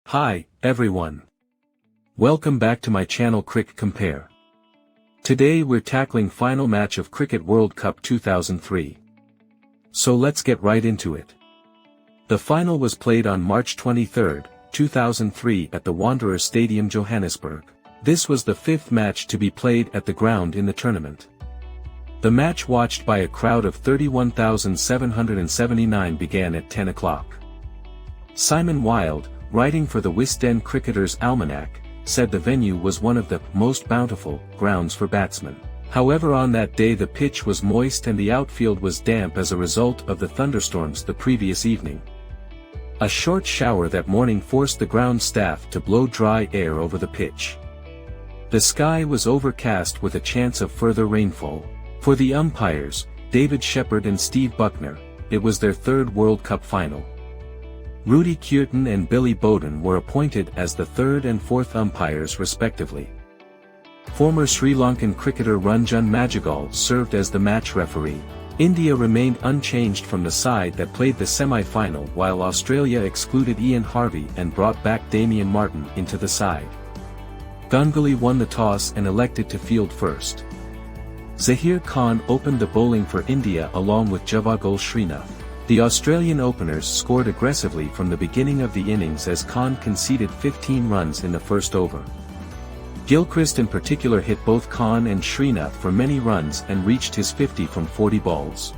Hi, everyone. Welcome back to my channel Crick Compare. Today we're tackling final match of Cricket World Cup 2003. So let's get right into it. The final was played on March 23, 2003 at the Wanderers Stadium Johannesburg. This was the fifth match to be played at the ground in the tournament. The match, watched by a crowd of 31,779, began at 10 o'clock. Simon Wilde, writing for the Wisden Cricketers' Almanac, said the venue was one of the most bountiful grounds for batsmen. However, on that day the pitch was moist and the outfield was damp as a result of the thunderstorms the previous evening. A short shower that morning forced the ground staff to blow dry air over the pitch. The sky was overcast with a chance of further rainfall. For the umpires, David Shepherd and Steve Buckner, it was their third World Cup final. Rudy Cureton and Billy Bowden were appointed as the third and fourth umpires respectively. Former Sri Lankan cricketer Ranjan Majagal served as the match referee. India remained unchanged from the side that played the semi-final, while Australia excluded Ian Harvey and brought back Damian Martin into the side. Ganguly won the toss and elected to field first. Zaheer Khan opened the bowling for India along with Javagal Srinath. The Australian openers scored aggressively from the beginning of the innings as Khan conceded 15 runs in the first over. Gilchrist in particular hit both Khan and Srinath for many runs and reached his 50 from 40 balls.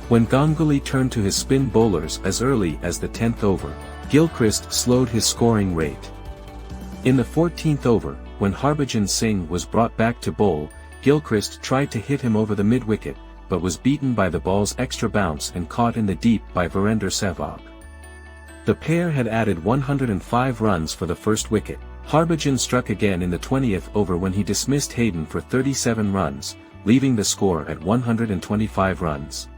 When Ganguly turned to his spin bowlers as early as the 10th over, Gilchrist slowed his scoring rate. In the 14th over, when Harbhajan Singh was brought back to bowl, Gilchrist tried to hit him over the mid-wicket, but was beaten by the ball's extra bounce and caught in the deep by Virender Sehwag. The pair had added 105 runs for the first wicket. Harbhajan struck again in the 20th over when he dismissed Hayden for 37 runs, leaving the score at 125 runs.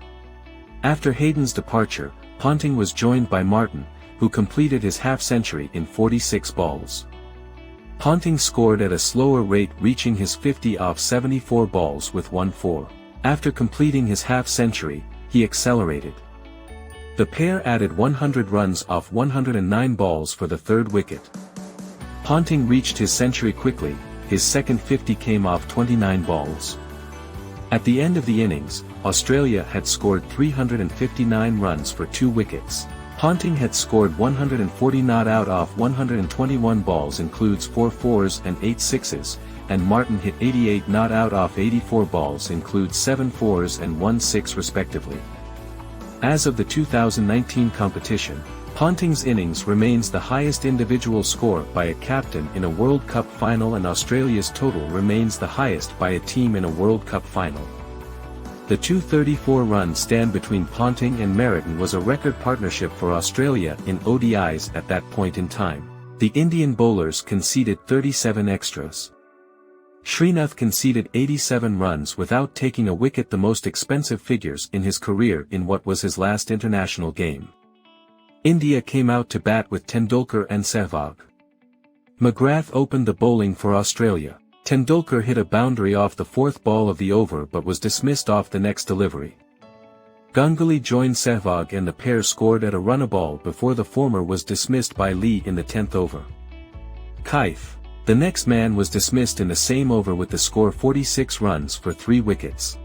After Hayden's departure, Ponting was joined by Martin, who completed his half-century in 46 balls. Ponting scored at a slower rate, reaching his 50 off 74 balls with 1-4. After completing his half-century, he accelerated. The pair added 100 runs off 109 balls for the third wicket. Ponting reached his century quickly, his second 50 came off 29 balls. At the end of the innings, Australia had scored 359 runs for 2 wickets. Ponting had scored 140 not out off 121 balls, includes 4 fours and 8 sixes, and Martin hit 88 not out off 84 balls, includes 7 fours and 1 6 respectively. As of the 2019 competition, Ponting's innings remains the highest individual score by a captain in a World Cup final, and Australia's total remains the highest by a team in a World Cup final. The 234-run stand between Ponting and Meriton was a record partnership for Australia in ODIs at that point in time. The Indian bowlers conceded 37 extras. Srinath conceded 87 runs without taking a wicket, the most expensive figures in his career in what was his last international game. India came out to bat with Tendulkar and Sehwag. McGrath opened the bowling for Australia. Tendulkar hit a boundary off the 4th ball of the over but was dismissed off the next delivery. Ganguly joined Sehwag and the pair scored at a run-a-ball before the former was dismissed by Lee in the 10th over. Kaif, the next man, was dismissed in the same over with the score 46 runs for 3 wickets.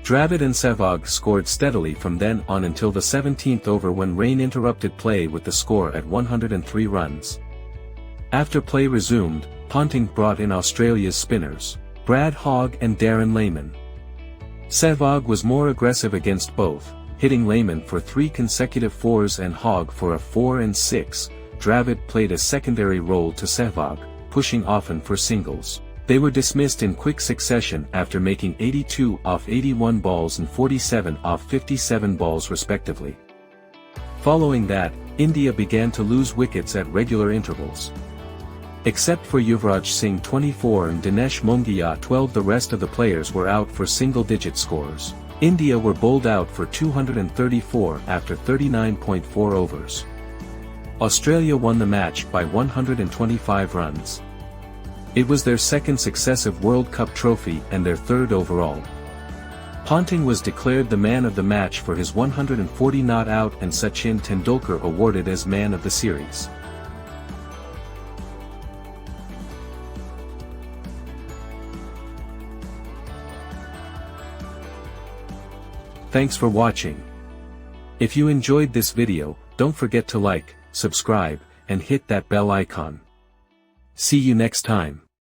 Dravid and Sehwag scored steadily from then on until the 17th over when rain interrupted play with the score at 103 runs. After play resumed, Ponting brought in Australia's spinners, Brad Hogg and Darren Lehmann. Sehwag was more aggressive against both, hitting Lehmann for 3 consecutive 4s and Hogg for a 4 and 6. Dravid played a secondary role to Sehwag, pushing often for singles. They were dismissed in quick succession after making 82 off 81 balls and 47 off 57 balls respectively. Following that, India began to lose wickets at regular intervals. Except for Yuvraj Singh 24 and Dinesh Mongia 12, the rest of the players were out for single-digit scores. India were bowled out for 234 after 39.4 overs. Australia won the match by 125 runs. It was their second successive World Cup trophy and their third overall. Ponting was declared the man of the match for his 140 not out and Sachin Tendulkar awarded as man of the series. Thanks for watching. If you enjoyed this video, don't forget to like, subscribe, and hit that bell icon. See you next time.